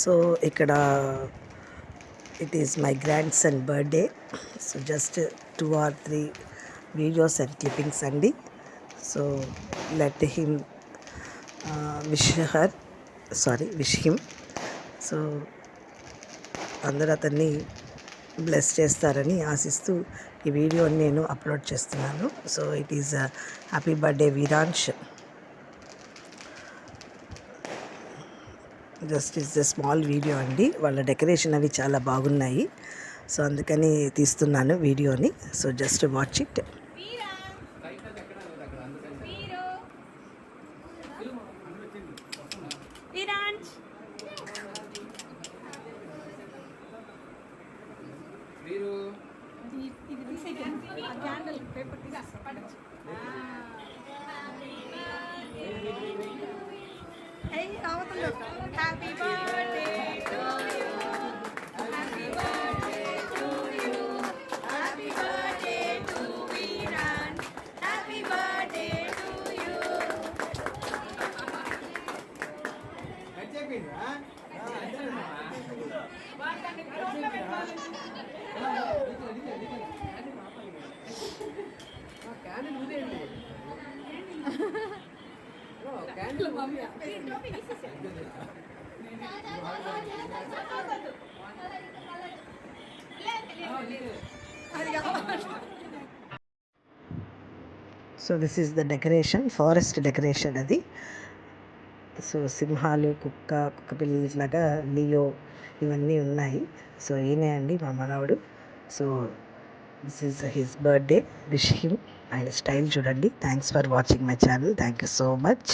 So ఇక్కడ it is my grandson birthday, so just 2 or 3 videos and clippings అండి. So let him wish him. So అందరూ అతన్ని bless చేస్తారని ఆశిస్తూ ఈ వీడియోని నేను అప్లోడ్ చేస్తున్నాను. So it is happy birthday Veeransh. Just is a small video అండి. వాళ్ళ డెకరేషన్ అవి చాలా బాగున్నాయి, సో అందుకని తీస్తున్నాను వీడియోని. So just watch it. Happy birthday to you. Happy birthday to you. Happy birthday to Viran. Happy birthday to you. So this is the decoration, forest decoration అది. So సింహాలు, కుక్క పిల్లలాగా లియో ఇవన్నీ ఉన్నాయి. సో ఈయనే అండి మా మనవడు. So this is his birthday. Wish him. ఆయన స్టైల్ చూడండి. Thanks for watching my channel. Thank you so much.